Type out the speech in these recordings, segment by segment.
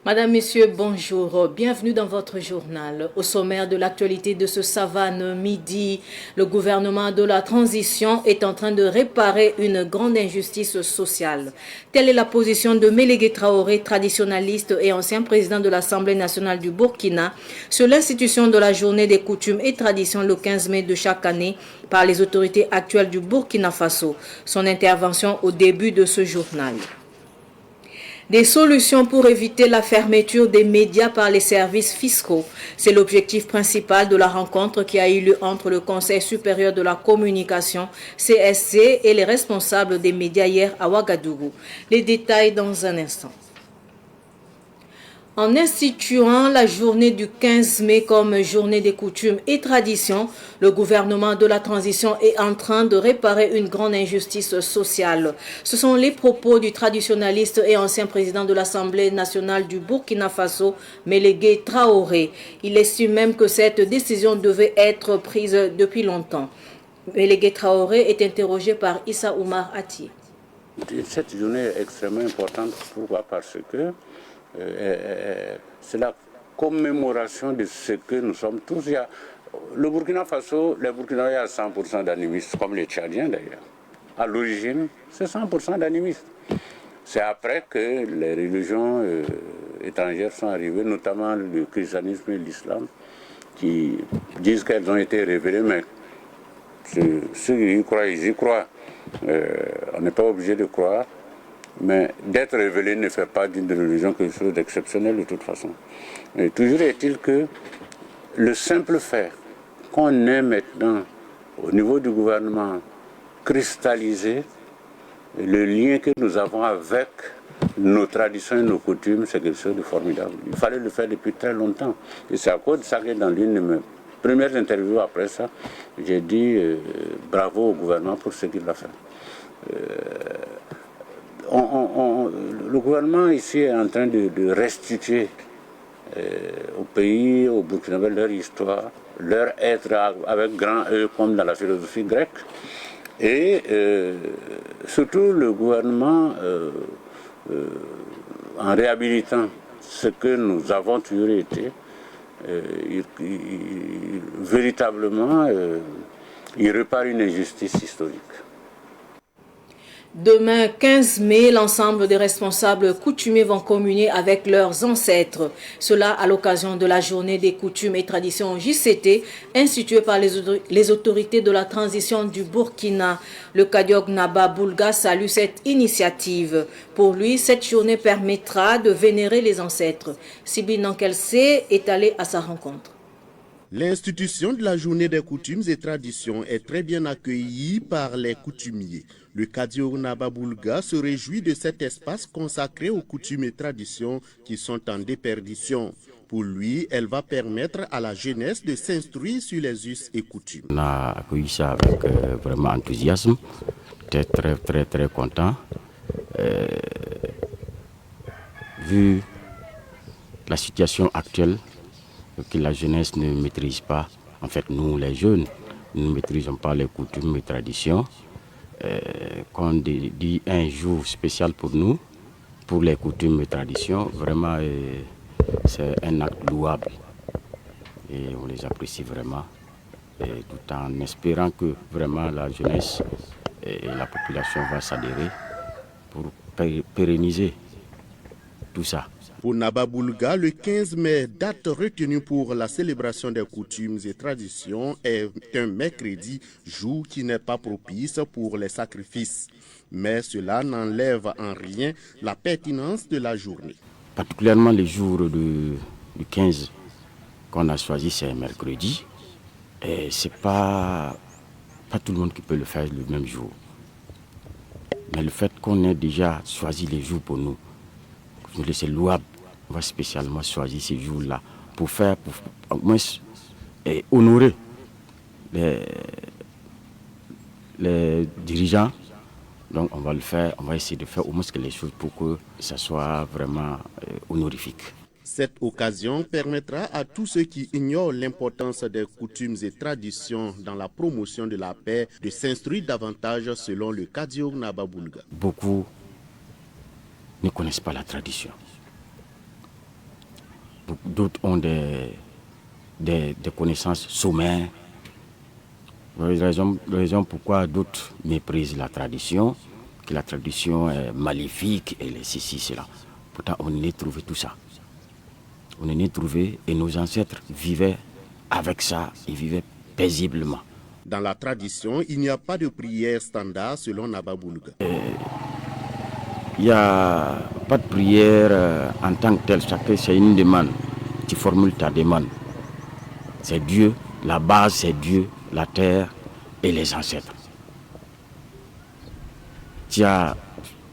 Madame, Messieurs, bonjour. Bienvenue dans votre journal. Au sommaire de l'actualité de ce Savane midi, le gouvernement de la transition est en train de réparer une grande injustice sociale. Telle est la position de Mélégué Traoré, traditionnaliste et ancien président de l'Assemblée nationale du Burkina, sur l'institution de la journée des coutumes et traditions le 15 mai de chaque année par les autorités actuelles du Burkina Faso. Son intervention au début de ce journal. Des solutions pour éviter la fermeture des médias par les services fiscaux. C'est l'objectif principal de la rencontre qui a eu lieu entre le Conseil supérieur de la communication, CSC, et les responsables des médias hier à Ouagadougou. Les détails dans un instant. En instituant la journée du 15 mai comme journée des coutumes et traditions, le gouvernement de la transition est en train de réparer une grande injustice sociale. Ce sont les propos du traditionnaliste et ancien président de l'Assemblée nationale du Burkina Faso, Mélégué Traoré. Il estime même que cette décision devait être prise depuis longtemps. Mélégué Traoré est interrogé par Issa Oumar Ati. Cette journée est extrêmement importante. Pourquoi? Parce que c'est la commémoration de ce que nous sommes tous. Le Burkina Faso, les Burkinabés à 100% d'animistes, comme les Tchadiens d'ailleurs. À l'origine, c'est 100% d'animistes. C'est après que les religions étrangères sont arrivées, notamment le christianisme et l'islam, qui disent qu'elles ont été révélées, mais ceux qui y croient, ils y croient. On n'est pas obligé de croire. Mais d'être révélé ne fait pas d'une religion quelque chose d'exceptionnel de toute façon. Et toujours est-il que le simple fait qu'on ait maintenant, au niveau du gouvernement, cristallisé le lien que nous avons avec nos traditions et nos coutumes, c'est quelque chose de formidable. Il fallait le faire depuis très longtemps. Et c'est à cause de ça que dans l'une de mes premières interviews après ça, j'ai dit bravo au gouvernement pour ce qu'il a fait. Le gouvernement ici est en train de restituer au pays, au Burkinabé, leur histoire, leur être avec grand E comme dans la philosophie grecque. Et surtout le gouvernement, en réhabilitant ce que nous avons toujours été, véritablement, il répare une injustice historique. Demain, 15 mai, l'ensemble des responsables coutumiers vont communier avec leurs ancêtres. Cela à l'occasion de la journée des coutumes et traditions JCT, instituée par les autorités de la transition du Burkina. Le Kadiog Naba Boulga salue cette initiative. Pour lui, cette journée permettra de vénérer les ancêtres. Sibi Nankelse est allé à sa rencontre. L'institution de la journée des coutumes et traditions est très bien accueillie par les coutumiers. Le Kadiog Naba Boulga se réjouit de cet espace consacré aux coutumes et traditions qui sont en déperdition. Pour lui, elle va permettre à la jeunesse de s'instruire sur les us et coutumes. On a accueilli ça avec vraiment enthousiasme, très content. Vu la situation actuelle, que la jeunesse ne maîtrise pas. En fait, nous, les jeunes, nous ne maîtrisons pas les coutumes et traditions. Quand on dit un jour spécial pour nous, pour les coutumes et traditions, vraiment, c'est un acte louable. Et on les apprécie vraiment, tout en espérant que vraiment la jeunesse et la population va s'adhérer pour pérenniser tout ça. Pour Naba Boulga, le 15 mai, date retenue pour la célébration des coutumes et traditions, est un mercredi, jour qui n'est pas propice pour les sacrifices. Mais cela n'enlève en rien la pertinence de la journée. Particulièrement les jours du 15 qu'on a choisi, c'est un mercredi. Et c'est pas tout le monde qui peut le faire le même jour. Mais le fait qu'on ait déjà choisi les jours pour nous, c'est louable. On va spécialement choisir ces jours-là pour au moins honorer les dirigeants. Donc on va le faire, on va essayer de faire au moins les choses pour que ça soit vraiment honorifique. Cette occasion permettra à tous ceux qui ignorent l'importance des coutumes et traditions dans la promotion de la paix de s'instruire davantage selon le Kadiog Naba Boulga. Beaucoup ne connaissent pas la tradition. d'autres ont des connaissances sommaires. La raison pourquoi d'autres méprisent la tradition, que la tradition est maléfique et les ceci, cela. Pourtant, on y a trouvé tout ça. On y a trouvé et nos ancêtres vivaient avec ça, ils vivaient paisiblement. Dans la tradition, il n'y a pas de prière standard selon Nababoulga. Il n'y a pas de prière en tant que telle, c'est une demande. Tu formules ta demande. C'est Dieu, la base c'est Dieu, la terre et les ancêtres.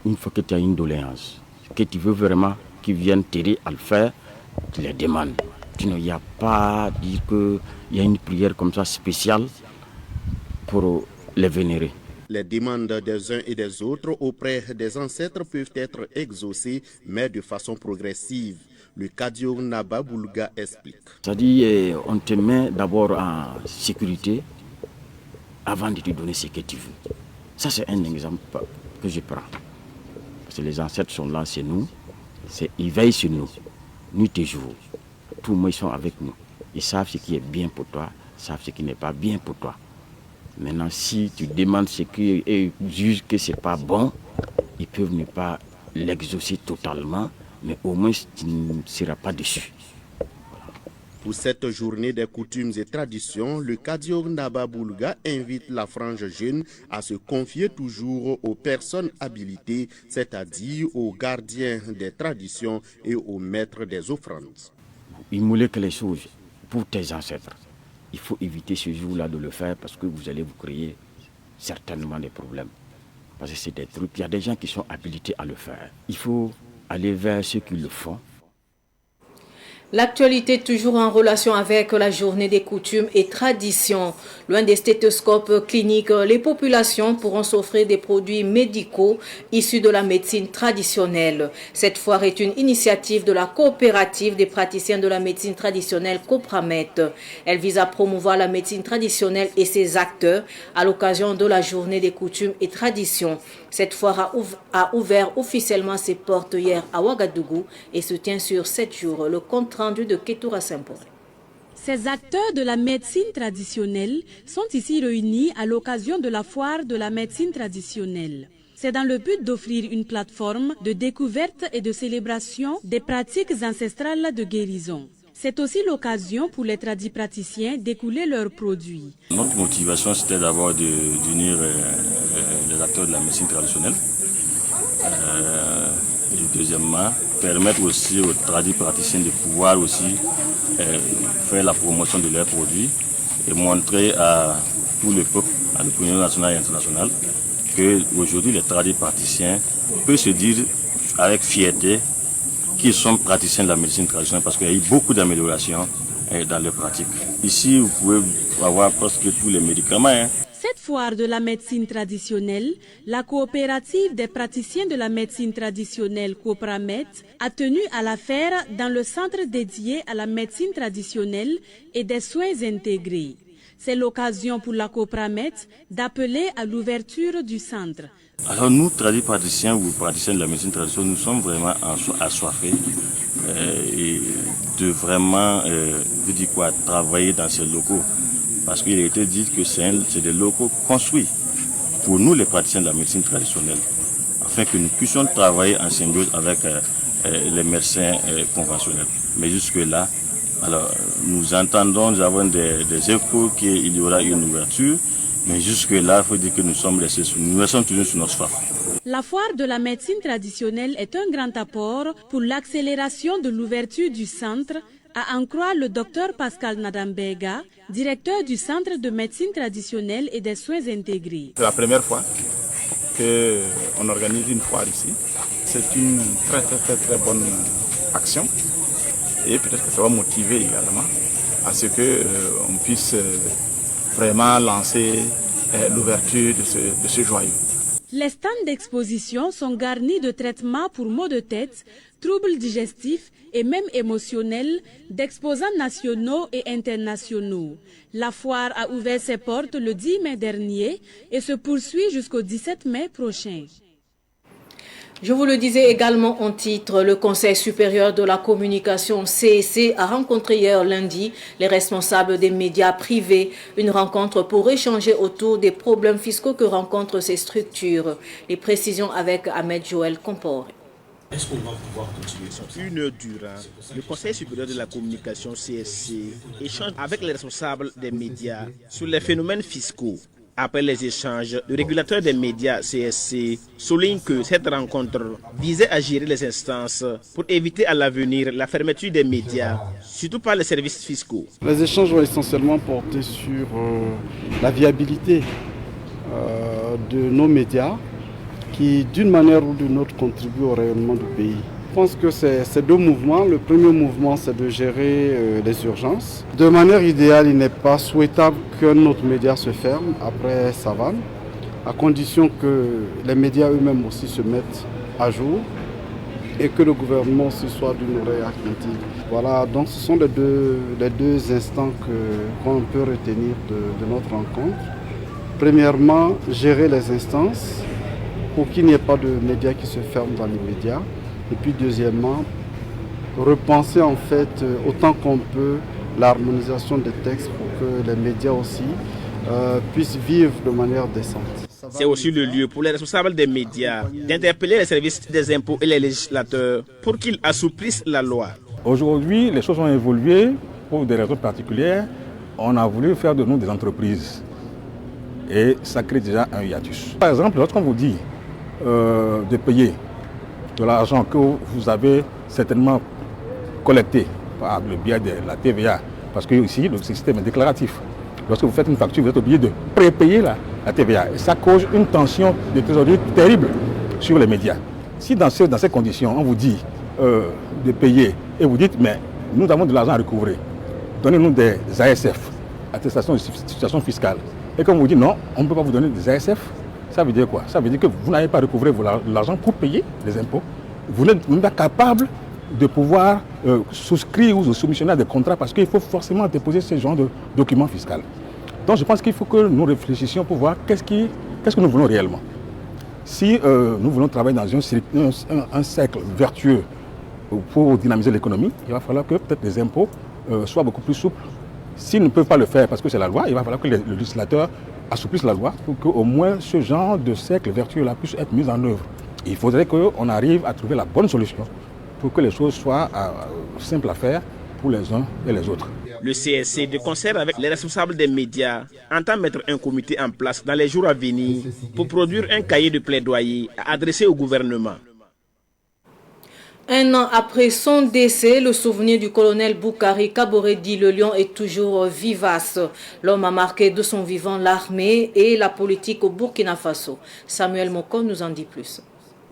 Une fois que tu as une doléance, que tu veux vraiment qu'ils viennent t'aider à le faire, tu les demandes. Il n'y a pas à dire qu'il y a une prière comme ça spéciale pour les vénérer. Les demandes des uns et des autres auprès des ancêtres peuvent être exaucées, mais de façon progressive. Le Kadio Nababoulga explique. C'est-à-dire, on te met d'abord en sécurité avant de te donner ce que tu veux. Ça, c'est un exemple que je prends. Parce que les ancêtres sont là, c'est nous. Ils veillent sur nous, nuit et jour. Tout le monde, ils sont avec nous. Ils savent ce qui est bien pour toi, ils savent ce qui n'est pas bien pour toi. Maintenant, si tu demandes ce qui et jugent que ce n'est pas bon, ils peuvent ne pas l'exaucer totalement, mais au moins tu ne seras pas déçu. Pour cette journée des coutumes et traditions, le Kadio Nababoulga invite la frange jeune à se confier toujours aux personnes habilitées, c'est-à-dire aux gardiens des traditions et aux maîtres des offrandes. Immoler que les choses pour tes ancêtres. Il faut éviter ce jour-là de le faire parce que vous allez vous créer certainement des problèmes. Parce que c'est des trucs, il y a des gens qui sont habilités à le faire. Il faut aller vers ceux qui le font. L'actualité toujours en relation avec la journée des coutumes et traditions. Loin des stéthoscopes cliniques, les populations pourront s'offrir des produits médicaux issus de la médecine traditionnelle. Cette foire est une initiative de la coopérative des praticiens de la médecine traditionnelle Copramet. Elle vise à promouvoir la médecine traditionnelle et ses acteurs à l'occasion de la journée des coutumes et traditions. Cette foire a ouvert officiellement ses portes hier à Ouagadougou et se tient sur 7 jours. Le compte rendu de Ketoura Saint-Paul. Ces acteurs de la médecine traditionnelle sont ici réunis à l'occasion de la foire de la médecine traditionnelle. C'est dans le but d'offrir une plateforme de découverte et de célébration des pratiques ancestrales de guérison. C'est aussi l'occasion pour les tradipraticiens d'écouler leurs produits. Notre motivation, c'était d'abord d'unir les acteurs de la médecine traditionnelle. Et deuxièmement, permettre aussi aux tradipraticiens de pouvoir aussi faire la promotion de leurs produits et montrer à tout le peuple, à l'opinion nationale et internationale, qu'aujourd'hui les tradipraticiens peuvent se dire avec fierté qu'ils sont praticiens de la médecine traditionnelle parce qu'il y a eu beaucoup d'améliorations dans leurs pratiques. Ici, vous pouvez avoir presque tous les médicaments. Cette foire de la médecine traditionnelle, la coopérative des praticiens de la médecine traditionnelle Copramet a tenu à la faire dans le centre dédié à la médecine traditionnelle et des soins intégrés. C'est l'occasion pour la Copramet d'appeler à l'ouverture du centre. Alors nous, tradipraticiens ou praticiens de la médecine traditionnelle, nous sommes vraiment assoiffés et de vraiment travailler dans ces locaux. Parce qu'il a été dit que c'est des locaux construits pour nous, les praticiens de la médecine traditionnelle, afin que nous puissions travailler en symbiose avec les médecins conventionnels. Mais jusque-là, alors, nous avons des échos qu'il y aura une ouverture, mais jusque-là, il faut dire que nous sommes toujours sur notre soif. La foire de la médecine traditionnelle est un grand apport pour l'accélération de l'ouverture du centre, à en croire le docteur Pascal Nadambega, directeur du Centre de médecine traditionnelle et des soins intégrés. C'est la première fois qu'on organise une foire ici. C'est une très bonne action et peut-être que ça va motiver également à ce qu'on puisse vraiment lancer l'ouverture de ce joyau. Les stands d'exposition sont garnis de traitements pour maux de tête, troubles digestifs et même émotionnels d'exposants nationaux et internationaux. La foire a ouvert ses portes le 10 mai dernier et se poursuit jusqu'au 17 mai prochain. Je vous le disais également en titre, le Conseil supérieur de la communication CSC a rencontré hier lundi les responsables des médias privés. Une rencontre pour échanger autour des problèmes fiscaux que rencontrent ces structures. Les précisions avec Ahmed Joël Compore. Est-ce qu'on va pouvoir continuer ça? Une heure durant, le Conseil supérieur de la communication CSC échange avec les responsables des médias sur les phénomènes fiscaux. Après les échanges, le régulateur des médias CSC souligne que cette rencontre visait à gérer les instances pour éviter à l'avenir la fermeture des médias, surtout par les services fiscaux. Les échanges ont essentiellement porté sur la viabilité de nos médias qui, d'une manière ou d'une autre, contribuent au rayonnement du pays. Je pense que c'est deux mouvements. Le premier mouvement, c'est de gérer les urgences. De manière idéale, il n'est pas souhaitable qu'un autre média se ferme après Savane, à condition que les médias eux-mêmes aussi se mettent à jour et que le gouvernement aussi soit d'une oreille attentive. Voilà, donc ce sont les deux instants qu'on peut retenir de notre rencontre. Premièrement, gérer les instances pour qu'il n'y ait pas de médias qui se ferment dans les médias. Et puis deuxièmement, repenser en fait autant qu'on peut l'harmonisation des textes pour que les médias aussi puissent vivre de manière décente. C'est aussi le lieu pour les responsables des médias d'interpeller les services des impôts et les législateurs pour qu'ils assouplissent la loi. Aujourd'hui, les choses ont évolué pour des raisons particulières. On a voulu faire de nous des entreprises et ça crée déjà un hiatus. Par exemple, lorsqu'on vous dit de payer de l'argent que vous avez certainement collecté par le biais de la TVA, parce que ici le système est déclaratif. Lorsque vous faites une facture, vous êtes obligé de prépayer la TVA. Et ça cause une tension de trésorerie terrible sur les médias. Si dans ces conditions, on vous dit de payer et vous dites, mais nous avons de l'argent à recouvrer, donnez-nous des ASF, attestations de situation fiscale, et qu'on vous dit non, on ne peut pas vous donner des ASF, ça veut dire quoi? Ça veut dire que vous n'avez pas recouvré l'argent pour payer les impôts. Vous n'êtes même pas capable de pouvoir souscrire ou de soumissionner à des contrats parce qu'il faut forcément déposer ce genre de documents fiscaux. Donc je pense qu'il faut que nous réfléchissions pour voir qu'est-ce que nous voulons réellement. Si nous voulons travailler dans un cercle vertueux pour dynamiser l'économie, il va falloir que peut-être les impôts soient beaucoup plus souples. S'ils ne peuvent pas le faire parce que c'est la loi, il va falloir que le législateur assouplisse la loi pour qu'au moins ce genre de cercle vertueux-là puisse être mis en œuvre. Il faudrait qu'on arrive à trouver la bonne solution pour que les choses soient simples à faire pour les uns et les autres. Le CSC, de concert avec les responsables des médias, entend mettre un comité en place dans les jours à venir pour produire un cahier de plaidoyer à adresser au gouvernement. Un an après son décès, le souvenir du colonel Boukari Kaboré dit le Lion est toujours vivace. L'homme a marqué de son vivant l'armée et la politique au Burkina Faso. Samuel Moko nous en dit plus.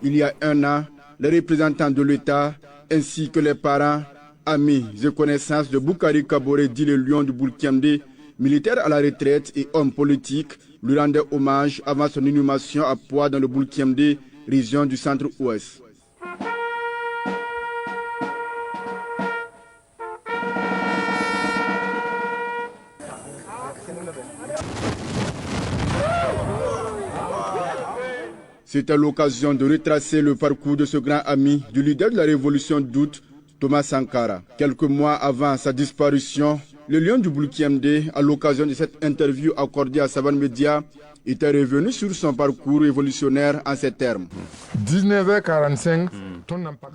Il y a un an, les représentants de l'État ainsi que les parents, amis et connaissances de Boukari Kaboré dit le Lion du Burkina, militaire à la retraite et homme politique, lui rendaient hommage avant son inhumation à Poix dans le Burkina, région du centre-ouest. C'était l'occasion de retracer le parcours de ce grand ami du leader de la révolution d'août, Thomas Sankara. Quelques mois avant sa disparition, le Lion du Burkina, à l'occasion de cette interview accordée à Savane Média, était revenu sur son parcours révolutionnaire en ces termes. 19h45.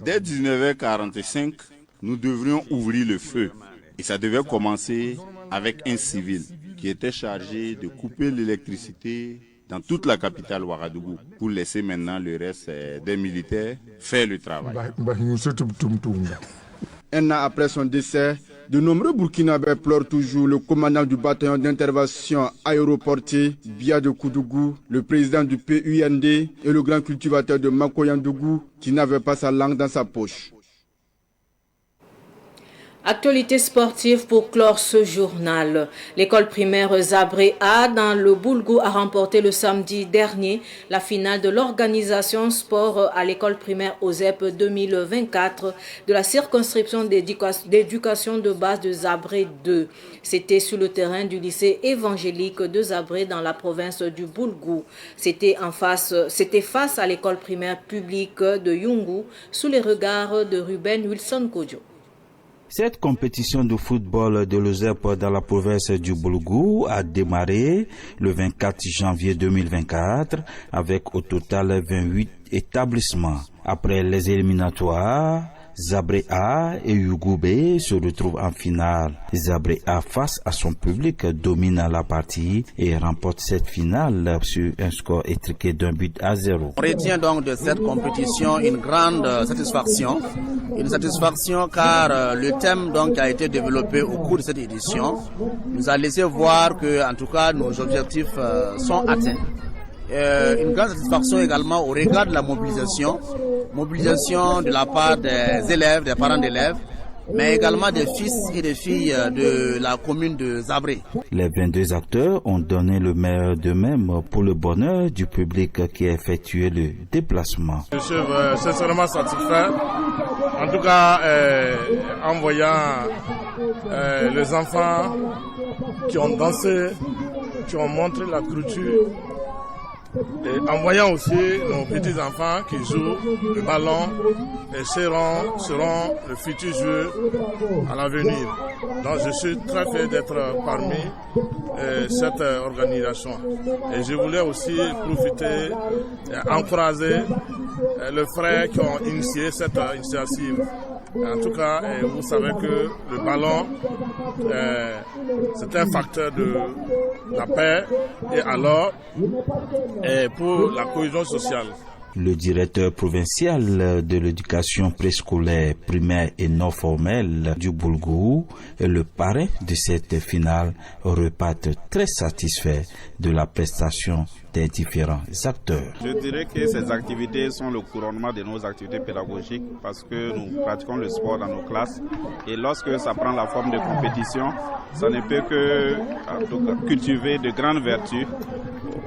Dès 19h45, nous devrions ouvrir le feu. Et ça devait commencer avec un civil qui était chargé de couper l'électricité dans toute la capitale Ouagadougou, pour laisser maintenant le reste des militaires faire le travail. Un an après son décès, de nombreux Burkinabés pleurent toujours le commandant du bataillon d'intervention aéroporté, Bia de Koudougou, le président du PUND et le grand cultivateur de Makoyandougou qui n'avait pas sa langue dans sa poche. Actualité sportive pour clore ce journal. L'école primaire Zabré A dans le Boulgou a remporté le samedi dernier la finale de l'organisation sport à l'école primaire OSEP 2024 de la circonscription d'éducation de base de Zabré 2. C'était sur le terrain du lycée évangélique de Zabré dans la province du Boulgou. C'était face à l'école primaire publique de Yungu sous les regards de Ruben Wilson Kodjo. Cette compétition de football de l'OSEP dans la province du Boulgou a démarré le 24 janvier 2024 avec au total 28 établissements. Après les éliminatoires, Zabré A et Yugoubé se retrouvent en finale. Zabré A face à son public domine la partie et remporte cette finale sur un score étriqué d'1-0. On retient donc de cette compétition une grande satisfaction. Une satisfaction car le thème donc qui a été développé au cours de cette édition nous a laissé voir que en tout cas nos objectifs sont atteints. Une grande satisfaction également au regard de la mobilisation de la part des élèves, des parents d'élèves, mais également des fils et des filles de la commune de Zabré. Les 22 acteurs ont donné le meilleur d'eux-mêmes pour le bonheur du public qui a effectué le déplacement. Je suis sincèrement satisfait, en tout cas en voyant les enfants qui ont dansé, qui ont montré la culture. Et en voyant aussi nos petits-enfants qui jouent le ballon et seront le futur joueur à l'avenir. Donc je suis très fier d'être parmi cette organisation. Et je voulais aussi profiter et encourager les frères qui ont initié cette initiative. En tout cas, vous savez que le ballon, c'est un facteur de la paix et alors pour la cohésion sociale. Le directeur provincial de l'éducation préscolaire, primaire et non formelle du Boulgou et le parrain de cette finale repartent très satisfaits de la prestation des différents acteurs. Je dirais que ces activités sont le couronnement de nos activités pédagogiques parce que nous pratiquons le sport dans nos classes et lorsque ça prend la forme de compétition, ça ne peut que en tout cas, cultiver de grandes vertus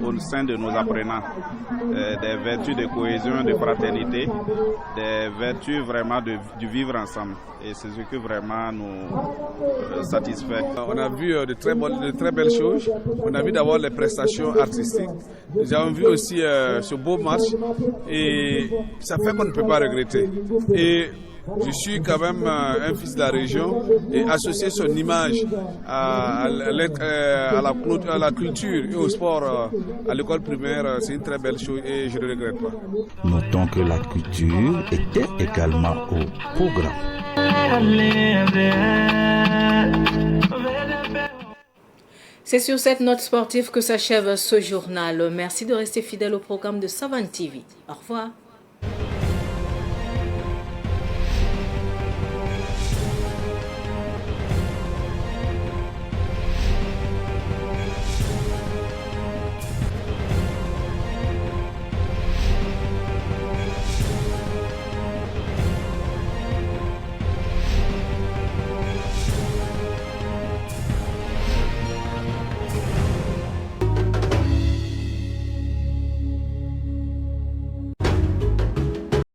au sein de nos apprenants, des vertus de cohésion, de fraternité, des vertus vraiment du vivre ensemble. Et c'est ce qui vraiment nous satisfait. On a vu de très belles choses. On a vu d'abord les prestations artistiques. Nous avons vu aussi ce beau match et ça fait qu'on ne peut pas regretter. Et je suis quand même un fils de la région et associer son image à la culture et au sport à l'école primaire, c'est une très belle chose et je ne regrette pas. Notons que la culture était également au programme. C'est sur cette note sportive que s'achève ce journal. Merci de rester fidèle au programme de Savane TV. Au revoir.